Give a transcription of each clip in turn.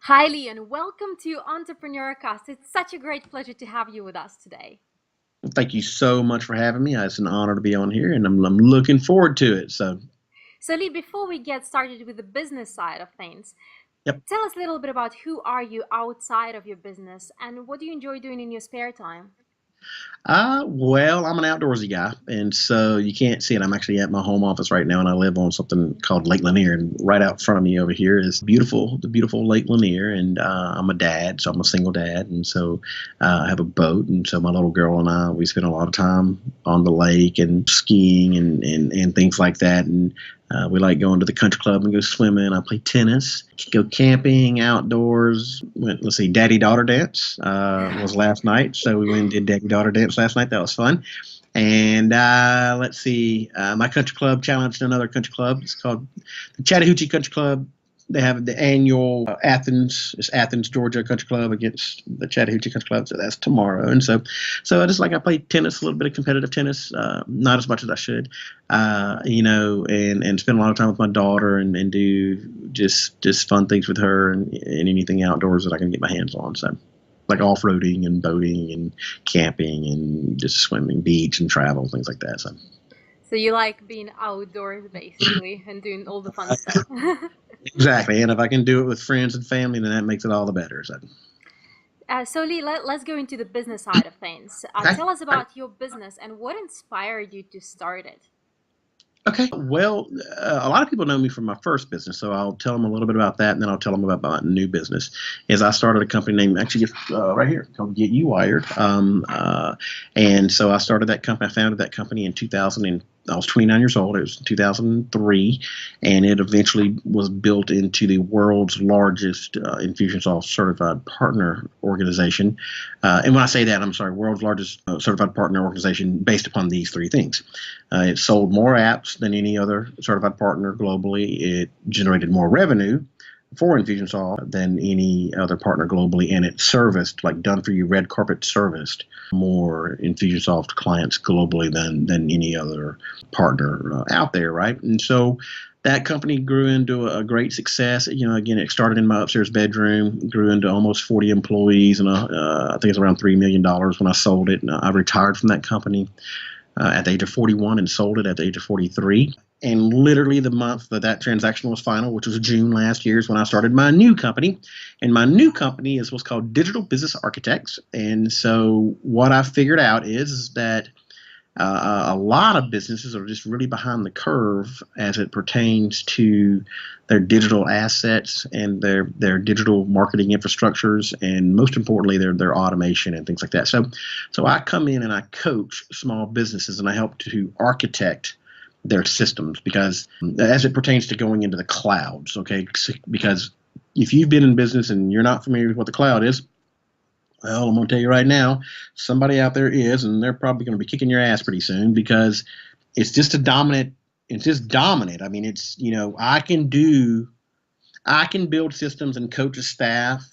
Hi, Lee, and welcome to Entrepreneurcast. It's such a great pleasure to have you with us today. Well, thank you so much for having me. It's an honor to be on here, and I'm looking forward to it. So, Lee, before we get started with the business side of things, Yep. tell us a little bit about who are you outside of your business and what do you enjoy doing in your spare time? Well, I'm an outdoorsy guy, and so you can't see it. I'm actually at my home office right now, and I live on something called Lake Lanier, and right out front of me over here is the beautiful Lake Lanier, and I'm a dad, so I'm a single dad, and so I have a boat, and so my little girl and I, we spend a lot of time on the lake and skiing and things like that, and we like going to the country club and go swimming. I play tennis, go camping, outdoors. Let's see, daddy daughter dance was last night. So we went and did daddy daughter dance last night. That was fun. And let's see, my country club challenged another country club. It's called the Chattahoochee Country Club. They have the annual Athens, Georgia Country Club against the Chattahoochee Country Club. So that's tomorrow. And so I just like I play tennis, a little bit of competitive tennis, not as much as I should, and spend a lot of time with my daughter and do just fun things with her and anything outdoors that I can get my hands on. So like off-roading and boating and camping and just swimming, beach and travel, things like that. So, you like being outdoors basically and doing all the fun stuff. Exactly. And if I can do it with friends and family, then that makes it all the better. So. So, Lee, let's go into the business side of things. Okay. Tell us about your business and what inspired you to start it. Okay. Well, a lot of people know me from my first business, so I'll tell them a little bit about that, and then I'll tell them about my new business. Is I started a company named actually right here called Get You Wired, and so I started that company. I founded that company in 2000. I was 29 years old. It was 2003, and it eventually was built into the world's largest Infusionsoft certified partner organization. And when I say that, I'm sorry, world's largest certified partner organization based upon these three things. It sold more apps than any other certified partner globally. It generated more revenue for Infusionsoft than any other partner globally, and it serviced, like done for you, red carpet serviced more Infusionsoft clients globally than any other partner out there, right? And so that company grew into a great success. Again, it started in my upstairs bedroom, grew into almost 40 employees, and I think it's around $3 million when I sold it. And I retired from that company at the age of 41 and sold it at the age of 43. And literally the month that transaction was final, which was June last year, is when I started my new company. And my new company is what's called Digital Business Architects. And so what I figured out is that a lot of businesses are just really behind the curve as it pertains to their digital assets and their digital marketing infrastructures, and most importantly, their automation and things like that. So I come in and I coach small businesses and I help to architect their systems, because as it pertains to going into the clouds, okay, because if you've been in business and you're not familiar with what the cloud is, well, I'm going to tell you right now, somebody out there is, and they're probably going to be kicking your ass pretty soon, because it's just it's just dominant. I mean, I can build systems and coach a staff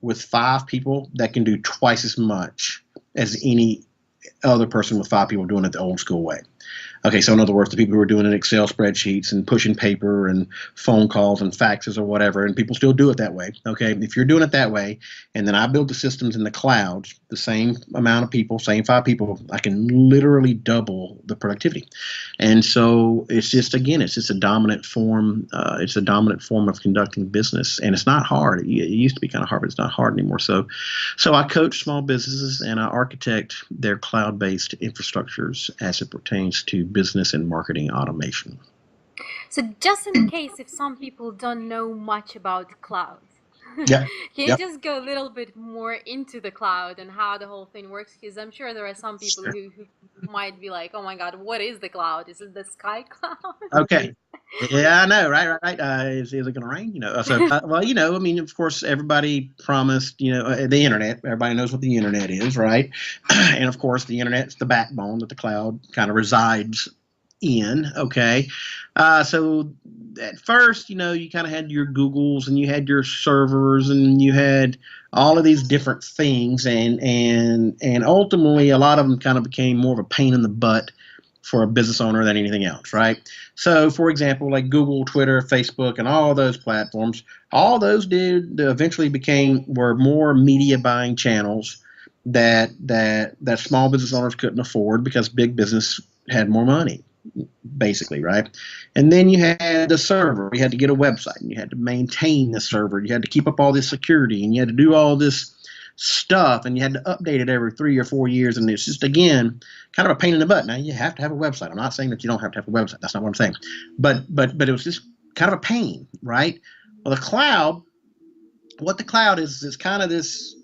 with 5 people that can do twice as much as any other person with 5 people doing it the old school way. Okay, so in other words, the people who are doing it in Excel spreadsheets and pushing paper and phone calls and faxes or whatever, and people still do it that way. Okay, if you're doing it that way, and then I build the systems in the clouds, the same amount of people, same 5 people, I can literally double the productivity. And so it's just a dominant form. It's a dominant form of conducting business, and it's not hard. It used to be kind of hard, but it's not hard anymore. So I coach small businesses and I architect their cloud-based infrastructures as it pertains to business and marketing automation. So, just in case if some people don't know much about cloud, Yeah. can you Yep. just go a little bit more into the cloud and how the whole thing works? Because I'm sure there are some people Sure. who might be like, oh my God, what is the cloud? Is it the sky cloud? Okay. Yeah, I know, right. Is it going to rain? Well, I mean, of course, everybody promised, the internet. Everybody knows what the internet is, right? And of course, the internet's the backbone that the cloud kind of resides in. Okay. So at first, you kind of had your Googles and you had your servers and you had all of these different things, and ultimately, a lot of them kind of became more of a pain in the butt for a business owner than anything else, right? So, for example, like Google, Twitter, Facebook, and all those platforms, all those did eventually were more media buying channels that small business owners couldn't afford because big business had more money, basically, right? And then you had the server. You had to get a website, and you had to maintain the server. You had to keep up all this security, and you had to do all this stuff, and you had to update it every 3 or 4 years. And it's just, again, kind of a pain in the butt. Now, you have to have a website. I'm not saying that you don't have to have a website. That's not what I'm saying. But it was just kind of a pain, right? Well, what the cloud is kind of these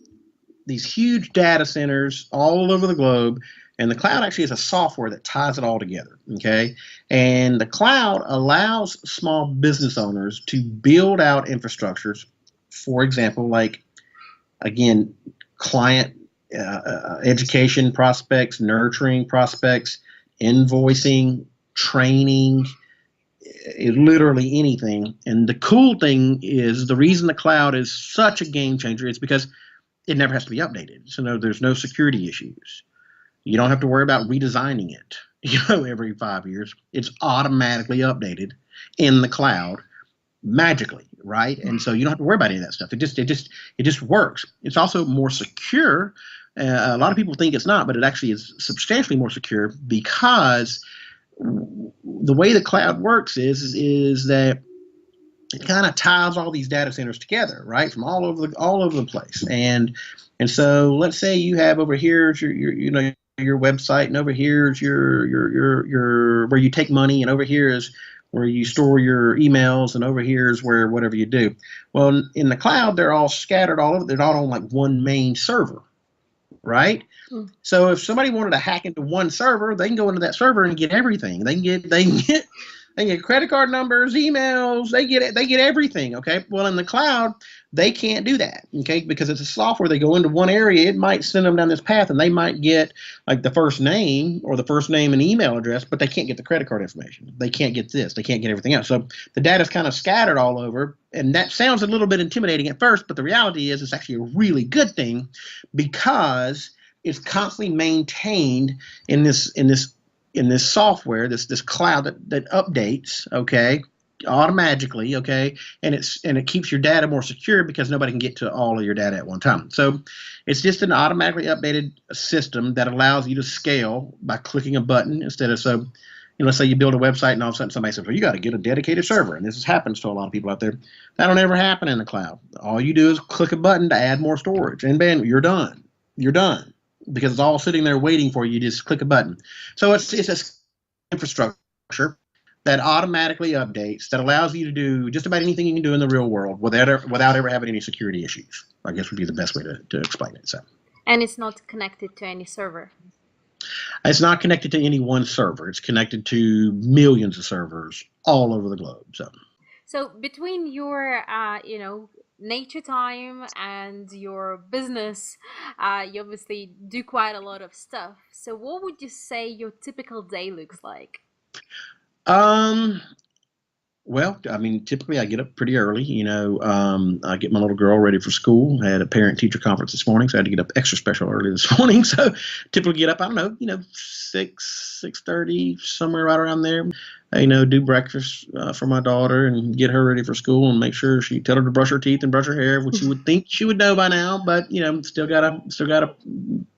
huge data centers all over the globe. And the cloud actually is a software that ties it all together, okay? And the cloud allows small business owners to build out infrastructures, for example, like, again, client education prospects, nurturing prospects, invoicing, training, literally anything. And the cool thing is, the reason the cloud is such a game changer is because it never has to be updated. So there's no security issues. You don't have to worry about redesigning it, every 5 years. It's automatically updated in the cloud magically, right? And so you don't have to worry about any of that stuff. It just works. It's also more secure. A lot of people think it's not, but it actually is substantially more secure, because the way the cloud works is that it kind of ties all these data centers together, right, from all over the place. And so let's say you have over here your website, and over here is your where you take money, and over here is where you store your emails, and over here is where whatever you do. Well, in the cloud, they're all scattered all over. They're not on like one main server, right? Mm. So if somebody wanted to hack into one server, they can go into that server and get everything. They can get credit card numbers, emails, they get everything, okay? Well, in the cloud, they can't do that, okay? Because it's a software. They go into one area, it might send them down this path, and they might get like the first name and email address, but they can't get the credit card information. They can't get this. They can't get everything else. So the data's kind of scattered all over, and that sounds a little bit intimidating at first, but the reality is it's actually a really good thing, because it's constantly maintained in this software, this cloud that updates, okay, automatically, okay, and it keeps your data more secure because nobody can get to all of your data at one time. So it's just an automatically updated system that allows you to scale by clicking a button instead of let's say you build a website and all of a sudden somebody says, well, you got to get a dedicated server, and this happens to a lot of people out there. That'll never happen in the cloud. All you do is click a button to add more storage, and bam, you're done. You're done. Because it's all sitting there waiting for you. You just click a button. So it's a infrastructure that automatically updates, that allows you to do just about anything you can do in the real world without ever having any security issues, I guess would be the best way to explain it. So. And it's not connected to any server? It's not connected to any one server. It's connected to millions of servers all over the globe. So between your, nature time and your business, you obviously do quite a lot of stuff. So what would you say your typical day looks like? Well, I mean, typically I get up pretty early. I get my little girl ready for school. I had a parent-teacher conference this morning, so I had to get up extra special early this morning. So typically get up, I don't know, 6:30, somewhere right around there. Do breakfast for my daughter and get her ready for school, and make sure tell her to brush her teeth and brush her hair, which you would think she would know by now, but still gotta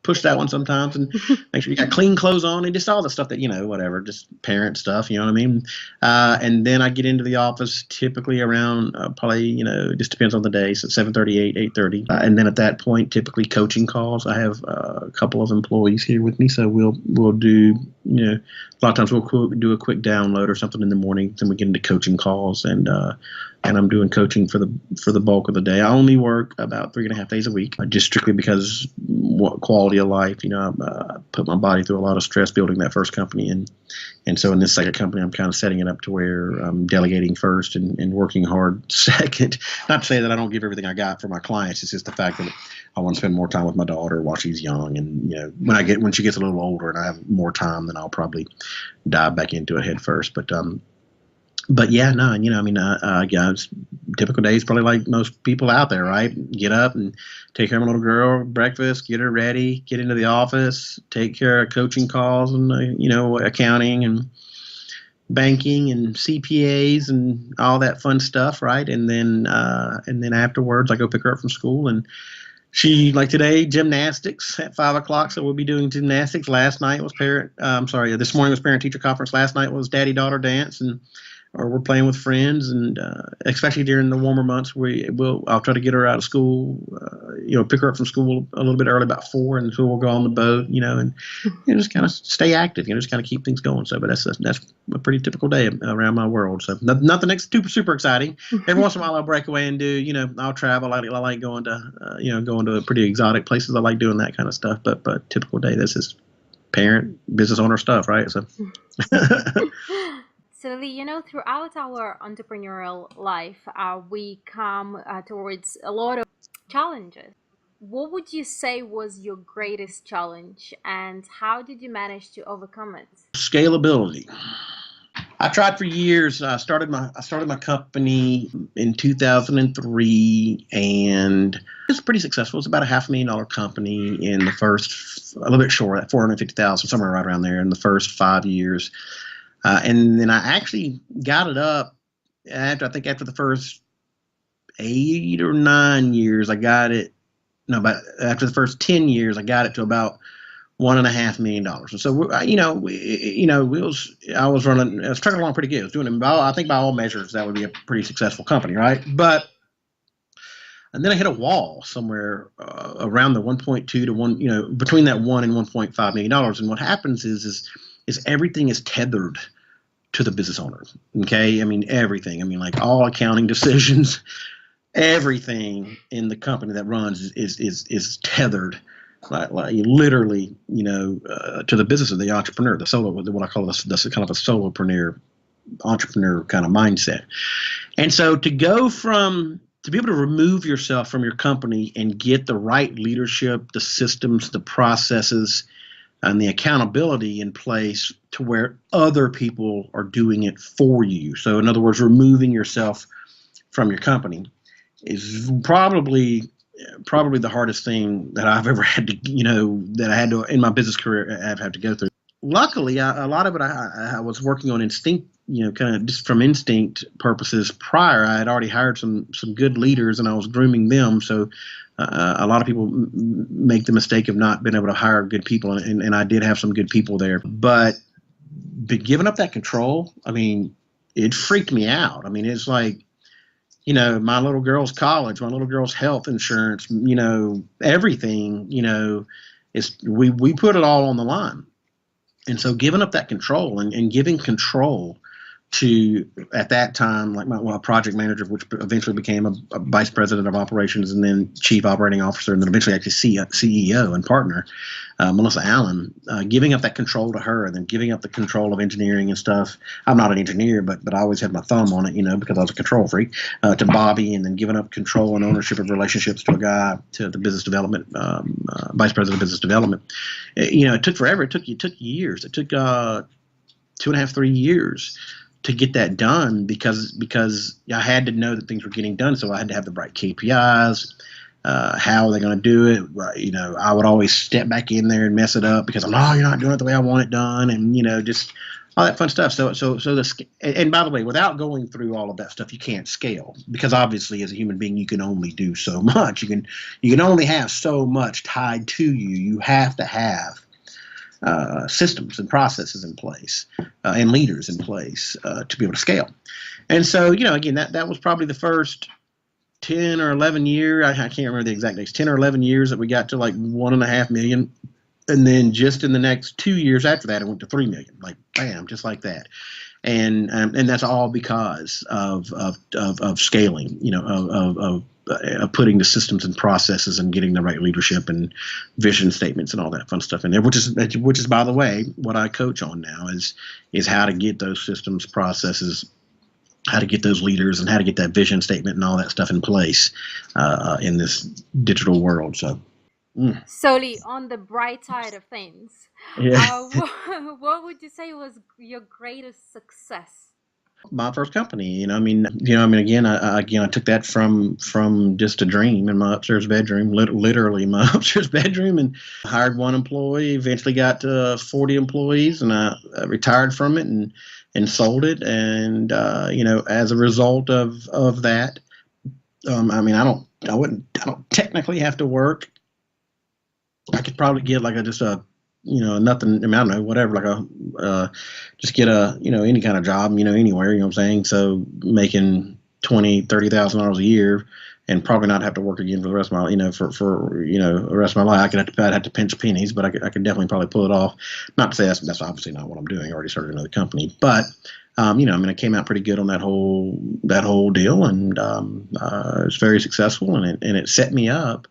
push that one sometimes, and make sure you got clean clothes on, and just all the stuff that whatever, just parent stuff, you know what I mean. And then I get into the office typically around probably it just depends on the day, so 7:30, 8:30, and then at that point typically coaching calls. I have a couple of employees here with me, so we'll do a lot of times we'll do a quick download or something in the morning. Then we get into coaching calls, and I'm doing coaching for the bulk of the day. I only work about 3.5 days a week, just strictly because quality of life. I put my body through a lot of stress building that first company, and so in this second company, I'm kind of setting it up to where I'm delegating first and working hard second. Not to say that I don't give everything I got for my clients. It's just the fact that I want to spend more time with my daughter while she's young, and when she gets a little older and I have more time, then I'll probably dive back into it head first. But But yeah, no, I mean, yeah, it's typical days, probably like most people out there, right? Get up and take care of my little girl, breakfast, get her ready, get into the office, take care of coaching calls and, accounting and banking and CPAs and all that fun stuff, right? And then afterwards, I go pick her up from school, and she, like today, gymnastics at 5 o'clock. So we'll be doing gymnastics. Last night was this morning was parent teacher conference. Last night was daddy daughter dance, and or we're playing with friends, and especially during the warmer months, I'll try to get her out of school, pick her up from school a little bit early, about 4, and so we'll go on the boat, and just kind of stay active, just kind of keep things going. So, but that's a pretty typical day around my world. So nothing super super exciting. Every once in a while I'll break away and do, I'll travel. I like going to going to pretty exotic places. I like doing that kind of stuff. But typical day, this is parent business owner stuff, right? So. So, Lee, throughout our entrepreneurial life, we come towards a lot of challenges. What would you say was your greatest challenge, and how did you manage to overcome it? Scalability. I tried for years. I started my company in 2003, and it was pretty successful. It was about a $500,000 company in the first, a little bit short, at 450,000, somewhere right around there in the first 5 years. And then I actually got it up after the first 8 or 9 years. I got it. No, but after the first 10 years, I got it to about $1.5 million. And so, I was trucking along pretty good. I was doing it. I think by all measures, that would be a pretty successful company, right? And then I hit a wall somewhere around the 1.2 to 1, between that $1 and $1.5 million. And what happens is everything is tethered to the business owner. Okay, I mean everything. I mean, like, all accounting decisions, everything in the company that runs is tethered, like literally, to the business of the entrepreneur, the solo, what I call this kind of a solopreneur, entrepreneur kind of mindset. And so to be able to remove yourself from your company and get the right leadership, the systems, the processes, and the accountability in place to where other people are doing it for you. So in other words, removing yourself from your company is probably the hardest thing that I've ever had to, that I had to, in my business career, I've had to go through. Luckily, a lot of it I was working on instinct, kind of just from instinct purposes. Prior, I had already hired some good leaders, and I was grooming them. So a lot of people make the mistake of not being able to hire good people, and I did have some good people there. But giving up that control, I mean, it freaked me out. I mean, it's like, my little girl's college, my little girl's health insurance, everything, we put it all on the line. And so giving up that control and giving control to, at that time, like my project manager, which eventually became a vice president of operations and then chief operating officer, and then eventually actually CEO and partner, Melissa Allen, giving up that control to her, and then giving up the control of engineering and stuff. I'm not an engineer, but I always had my thumb on it, because I was a control freak, to Bobby, and then giving up control and ownership of relationships to a guy, to the business development, vice president of business development. It took forever. It took years. It took 2.5, 3 years to get that done, because I had to know that things were getting done. So I had to have the right KPIs. How are they going to do it? I would always step back in there and mess it up because you're not doing it the way I want it done, and just all that fun stuff. And by the way, without going through all of that stuff, you can't scale, because obviously as a human being, you can only do so much. You can only have so much tied to you. You have to have systems and processes in place, and leaders in place, to be able to scale. And so, again, that was probably the first 10 or 11 years. I can't remember the exact dates. 10 or 11 years that we got to like 1.5 million, and then just in the next 2 years after that, it went to 3 million. Like, bam, just like that. And that's all because of scaling, of putting the systems and processes and getting the right leadership and vision statements and all that fun stuff in there, which is, by the way, what I coach on now is how to get those systems, processes, how to get those leaders, and how to get that vision statement and all that stuff in place in this digital world. So. Solely on the bright side of things, Yeah. what would you say was your greatest success? My first company, again, I took that from just a dream in my upstairs bedroom, literally my upstairs bedroom, and hired one employee. Eventually got to 40 employees, and I retired from it and sold it. And as a result of that, I don't technically have to work. I could probably get like nothing. I don't know, whatever, just get any kind of job, anywhere, you know what I'm saying? So making $20,000-$30,000 a year and probably not have to work again for the rest of my, the rest of my life. I'd have to pinch pennies, but I could definitely probably pull it off. Not to say that's obviously not what I'm doing. I already started another company, but I came out pretty good on that whole deal, and it's very successful, and it set me up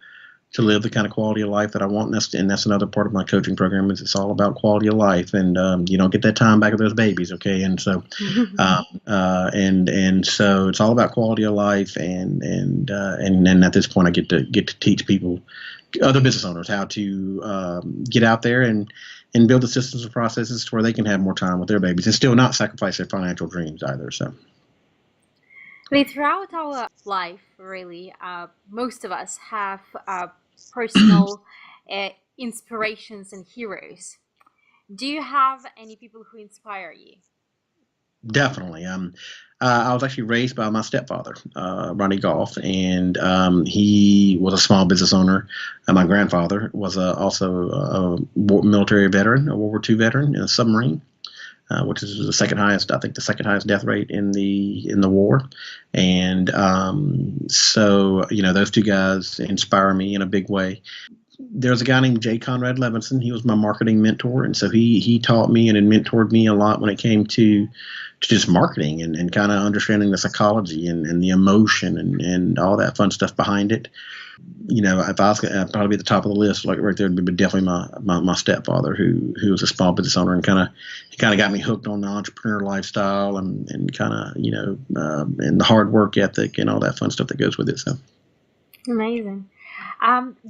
to live the kind of quality of life that I want. And that's another part of my coaching program is it's all about quality of life. And you don't get that time back with those babies, okay? And so so it's all about quality of life. And at this point, I get to teach people, other business owners, how to get out there and build the systems and processes to where they can have more time with their babies and still not sacrifice their financial dreams either. So. Throughout our life, really, most of us have personal inspirations and heroes. Do you have any people who inspire you? Definitely. I was actually raised by my stepfather, Ronnie Goff, and he was a small business owner. My grandfather was also a military veteran, a World War II veteran in a submarine, which is the second highest, I think, the second highest death rate in the war. And so those two guys inspire me in a big way. There's a guy named J. Conrad Levinson. He was my marketing mentor, and so he taught me and mentored me a lot when it came to just marketing and kind of understanding the psychology and the emotion and all that fun stuff behind it. If I was I'd probably be at the top of the list, like right there, would be definitely my stepfather, who was a small business owner and he kind of got me hooked on the entrepreneur lifestyle and kind of and the hard work ethic and all that fun stuff that goes with it. So. Amazing.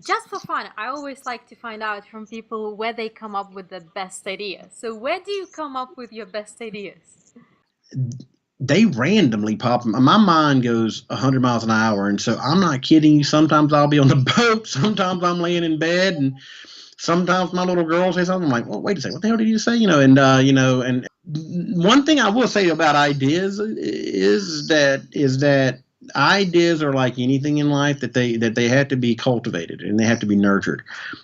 Just for fun, I always like to find out from people where they come up with the best ideas. So, where do you come up with your best ideas? They randomly pop. My mind goes 100 miles an hour, and so I'm not kidding you. Sometimes I'll be on the boat, sometimes I'm laying in bed, and sometimes my little girl says something. I'm like, well, wait a second, what the hell did you say? And one thing I will say about ideas is that ideas are like anything in life, that they have to be cultivated and they have to be nurtured.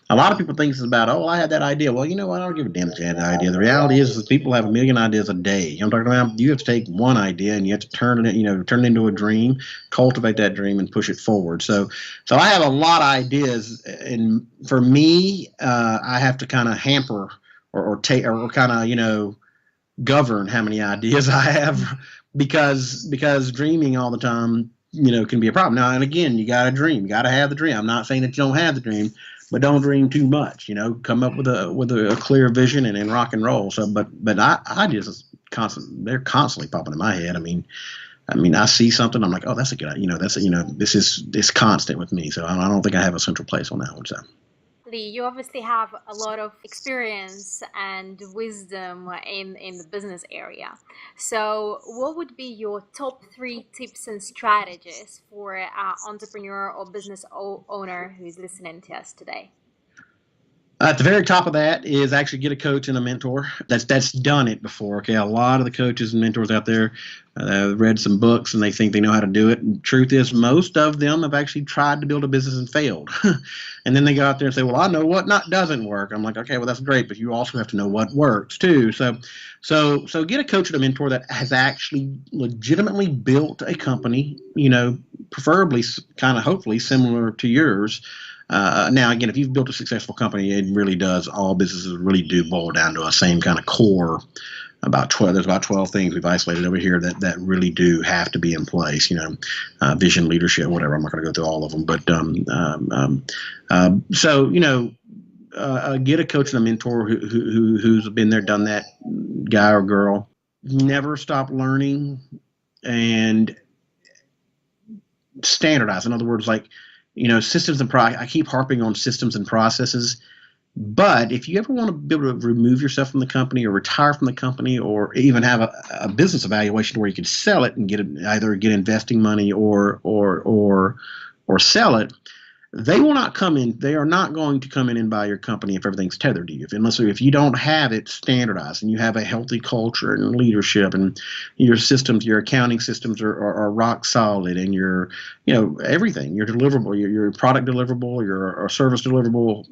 A lot of people think it's about, oh, I had that idea. Well, you know what? I don't give a damn if you had an idea. The reality is people have a million ideas a day. You know what I'm talking about? You have to take one idea and you have to turn it into a dream, cultivate that dream, and push it forward. So I have a lot of ideas, and for me, I have to kind of hamper or take or kind of govern how many ideas I have, because dreaming all the time can be a problem. Now and again, you got to dream, you got to have the dream. I'm not saying that you don't have the dream, but don't dream too much. Come up with a clear vision and rock and roll. So but ideas they're constantly popping in my head. I see something, I'm like, oh, that's a good idea. This is constant with me. So I don't think I have a central place on that one. So. You obviously have a lot of experience and wisdom in the business area. So, what would be your top three tips and strategies for an entrepreneur or business owner who's listening to us today? At the very top of that is actually get a coach and a mentor that's done it before. Okay, a lot of the coaches and mentors out there read some books and they think they know how to do it. And truth is, most of them have actually tried to build a business and failed. And then they go out there and say, "Well, I know what not doesn't work." I'm like, "Okay, well that's great, but you also have to know what works too." So get a coach and a mentor that has actually legitimately built a company. Preferably kind of hopefully similar to yours. Now, again, if you've built a successful company, it really does. All businesses really do boil down to a same kind of core. There's about 12 things we've isolated over here that really do have to be in place. Vision, leadership, whatever. I'm not going to go through all of them, but get a coach and a mentor who's been there, done that, guy or girl. Never stop learning and standardize. In other words, like. Systems and I keep harping on systems and processes. But if you ever want to be able to remove yourself from the company or retire from the company or even have a business evaluation where you can sell it and get either get investing money or sell it, they will not come in. They are not going to come in and buy your company if everything's tethered to you. If you don't have it standardized and you have a healthy culture and leadership and your systems, your accounting systems are rock solid and your, everything, your deliverable, your product deliverable, your service deliverable,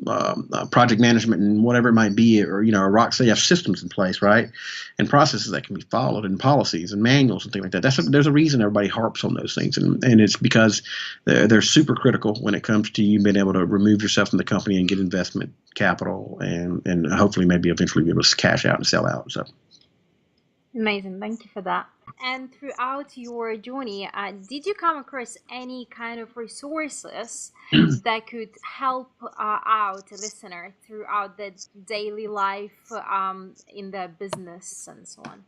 project management and whatever it might be, or, a rock solid, you have systems in place, right? And processes that can be followed and policies and manuals and things like that. There's a reason everybody harps on those things. And it's because they're super critical when it comes to you being able to remove yourself from the company and get investment capital and hopefully maybe eventually be able to cash out and sell out. So Amazing. Thank you for that. And throughout your journey, did you come across any kind of resources that could help out a listener throughout the daily life in their business and so on?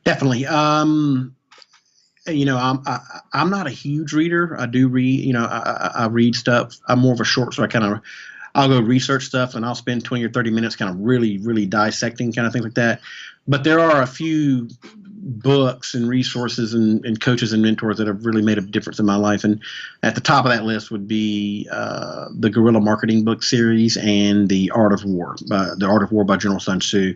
definitely. I'm not a huge reader. I do read, I read stuff. I'm more of a short, so I'll go research stuff and I'll spend 20 or 30 minutes kind of really, really dissecting kind of things like that. But there are a few books and resources and coaches and mentors that have really made a difference in my life. And at the top of that list would be the Guerrilla Marketing book series and The Art of War, by General Sun Tzu.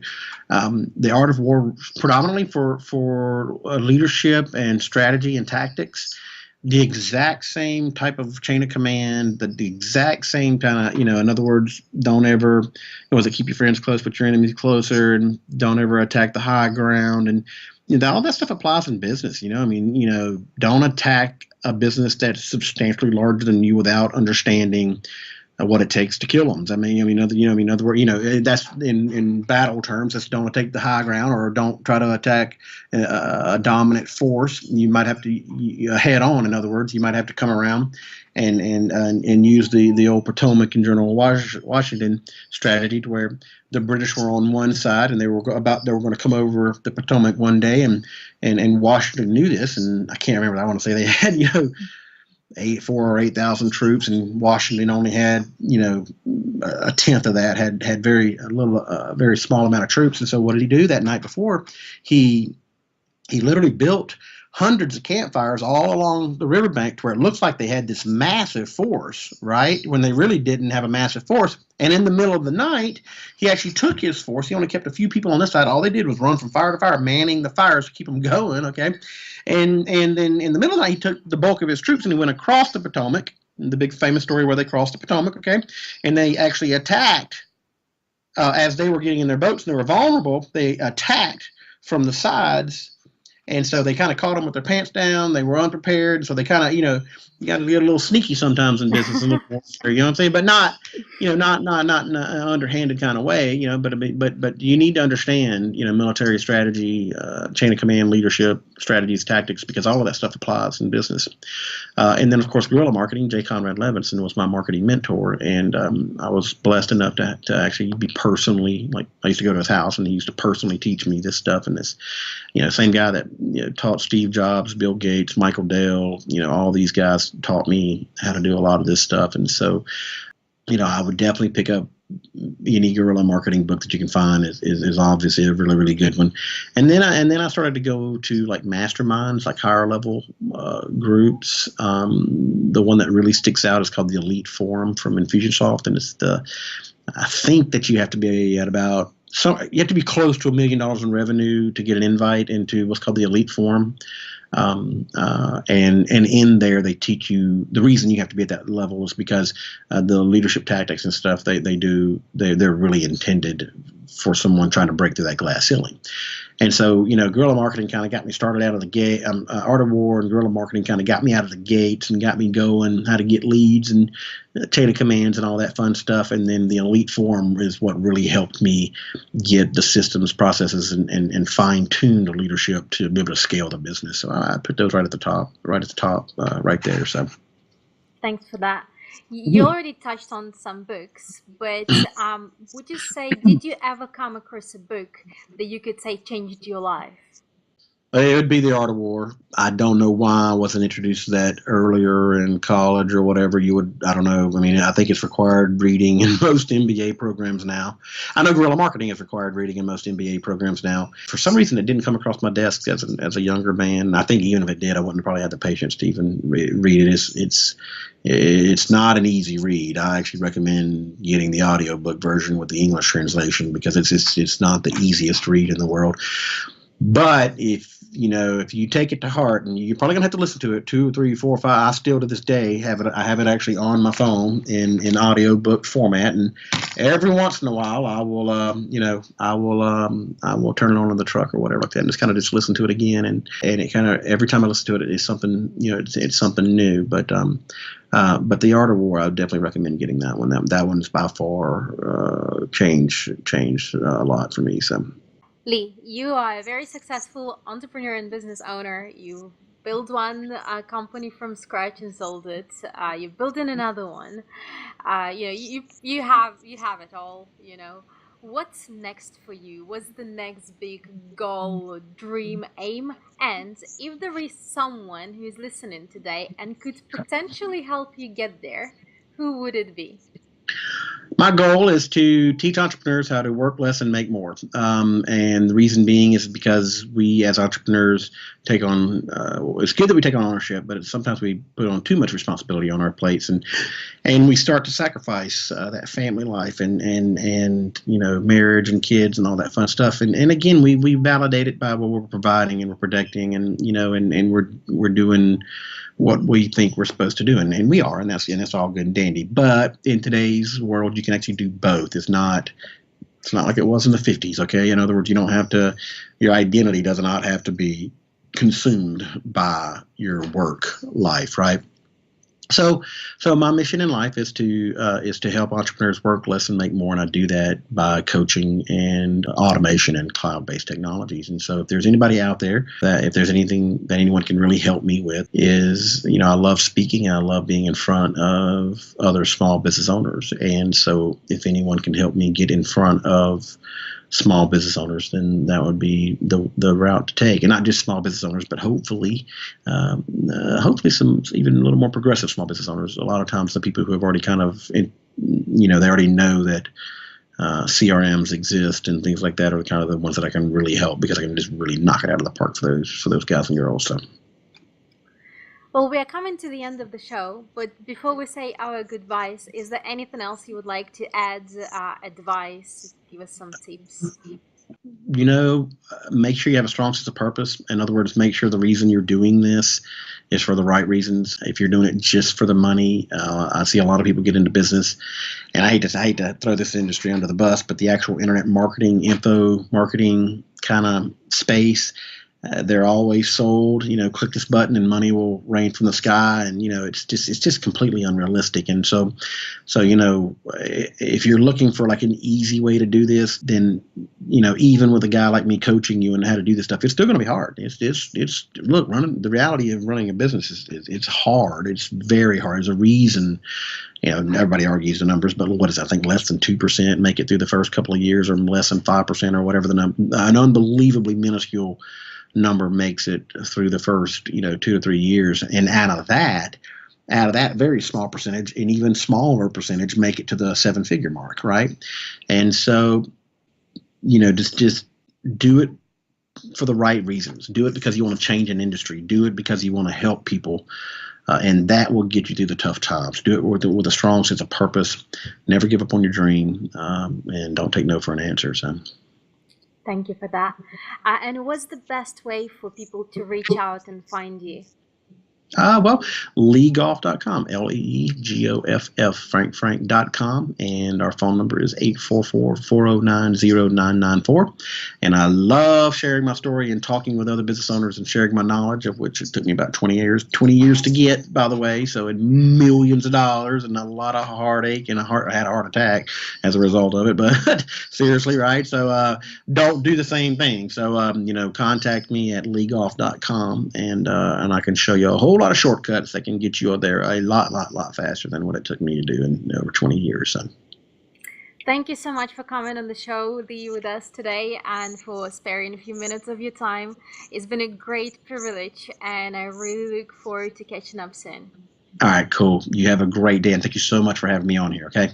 The Art of War predominantly for leadership and strategy and tactics. The exact same type of chain of command, the exact same kind of, in other words, don't ever, keep your friends close, put your enemies closer, and don't ever attack the high ground. And all that stuff applies in business. Don't attack a business that's substantially larger than you without understanding what it takes to kill them. In other words, that's in battle terms. That's don't take the high ground or don't try to attack a dominant force. You might have to head on. In other words, you might have to come around and use the old Potomac and General Washington strategy, to where the British were on one side and they were going to come over the Potomac one day, and Washington knew this, and I can't remember. I want to say they had 4 or 8,000 troops, and Washington only had a tenth of that, had very small amount of troops. And so what did he do that night before? He literally built hundreds of campfires all along the riverbank to where it looks like they had this massive force, right? When they really didn't have a massive force. And in the middle of the night, he actually took his force. He only kept a few people on this side. All they did was run from fire to fire, manning the fires to keep them going, okay? And then in the middle of the night, he took the bulk of his troops and he went across the Potomac, the big famous story where they crossed the Potomac, okay? And they actually attacked as they were getting in their boats and they were vulnerable. They attacked from the sides. And so they kind of caught them with their pants down. They were unprepared. So they kind of, you got to get a little sneaky sometimes in business, a little more, you know what I'm saying? But not in an underhanded kind of way, but you need to understand, military strategy, chain of command, leadership, strategies, tactics, because all of that stuff applies in business. And then, of course, guerrilla marketing. J. Conrad Levinson was my marketing mentor. And I was blessed enough to actually be personally, like, I used to go to his house and he used to personally teach me this stuff. And this, same guy that taught Steve Jobs, Bill Gates, Michael Dell, all these guys taught me how to do a lot of this stuff. And so, I would definitely pick up any guerrilla marketing book that you can find is obviously a really, really good one. And then I started to go to like masterminds, like higher level groups. The one that really sticks out is called the Elite Forum from Infusionsoft, and I think that you have to be at about, so you have to be close to $1 million in revenue to get an invite into what's called the Elite Forum. And in there they teach you, the reason you have to be at that level is because the leadership tactics and stuff they're really intended for someone trying to break through that glass ceiling. And so, guerrilla marketing kind of got me started out of the gate. Art of War and guerrilla marketing kind of got me out of the gates and got me going, how to get leads and chain of commands and all that fun stuff. And then the Elite Forum is what really helped me get the systems, processes, and fine tune the leadership to be able to scale the business. So I put those right at the top, right there. So Thanks for that. You already touched on some books, but would you say, did you ever come across a book that you could say changed your life? It would be the art of war. I don't know why I wasn't introduced to that earlier in college or whatever. You would, I don't know. I mean, I think it's required reading in most MBA programs now. I know guerrilla marketing is required reading in most MBA programs now. For some reason, it didn't come across my desk as a younger man. I think even if it did, I wouldn't have probably had the patience to even read it. It's not an easy read. I actually recommend getting the audiobook version with the English translation because it's not the easiest read in the world. But if you take it to heart, and you're probably gonna have to listen to it 2, 3, 4, 5. I still to this day have it. I have it actually on my phone in audiobook format, and every once in a while I will, I will turn it on in the truck or whatever like that, and just kind of just listen to it again, and it kind of every time I listen to it, it is something, it's something new. But the Art of War, I would definitely recommend getting that one. That one's by far changed a lot for me. So. Lee, you are a very successful entrepreneur and business owner. You built one company from scratch and sold it. You built in another one. You have it all. What's next for you? What's the next big goal, dream, aim? And if there is someone who is listening today and could potentially help you get there, who would it be? My goal is to teach entrepreneurs how to work less and make more. And the reason being is because we, as entrepreneurs, take on. It's good that we take on ownership, but sometimes we put on too much responsibility on our plates, and we start to sacrifice that family life and marriage and kids and all that fun stuff. And again, we validate it by what we're providing and we're protecting, and we're doing what we think we're supposed to do, and we are, and that's all good and dandy. But in today's world, you can actually do both. It's not like it was in the 50s. Okay, in other words, you don't have to. Your identity does not have to be consumed by your work life, right? So my mission in life is to help entrepreneurs work less and make more, and I do that by coaching and automation and cloud-based technologies. And so, if there's anybody out there that if there's anything that anyone can really help me with, is I love speaking and I love being in front of other small business owners. And so, if anyone can help me get in front of small business owners, then that would be the route to take, and not just small business owners, but hopefully some even a little more progressive small business owners. A lot of times, the people who have already they already know that CRMs exist and things like that are kind of the ones that I can really help because I can just really knock it out of the park for those guys and girls. So. Well, we are coming to the end of the show, but before we say our goodbyes, is there anything else you would like to add, advice, give us some tips? Make sure you have a strong sense of purpose. In other words, make sure the reason you're doing this is for the right reasons. If you're doing it just for the money, I see a lot of people get into business, and I hate to throw this industry under the bus, but the actual internet marketing, info marketing kind of space, they're always sold, click this button and money will rain from the sky. And, it's just completely unrealistic. And so, if you're looking for like an easy way to do this, then, even with a guy like me coaching you and how to do this stuff, it's still going to be hard. Look, the reality of running a business is it's hard. It's very hard. There's a reason. Everybody argues the numbers, but what is that? I think less than 2% make it through the first couple of years, or less than 5%, or whatever the number. An unbelievably minuscule number makes it through the first 2 to 3 years, and out of that very small percentage, an even smaller percentage make it to the 7-figure mark, right? And so just do it for the right reasons. Do it because you want to change an industry. Do it because you want to help people, and that will get you through the tough times. Do it with a strong sense of purpose. Never give up on your dream, and don't take no for an answer. So. Thank you for that. And what's the best way for people to reach out and find you? Well, leegoff.com, LEEGOFF, frankfrank.com, and our phone number is 844-409-0994. And I love sharing my story and talking with other business owners and sharing my knowledge, of which it took me about 20 years to get, by the way, so millions of dollars and a lot of heartache, and I had a heart attack as a result of it, but seriously, right? So don't do the same thing. So, contact me at leegoff.com, and I can show you a whole lot of shortcuts that can get you there a lot faster than what it took me to do in over 20 years. So. Thank you so much for coming on the show, Lee, with us today and for sparing a few minutes of your time. It's been a great privilege, and I really look forward to catching up soon. All right, cool. You have a great day, and thank you so much for having me on here. Okay.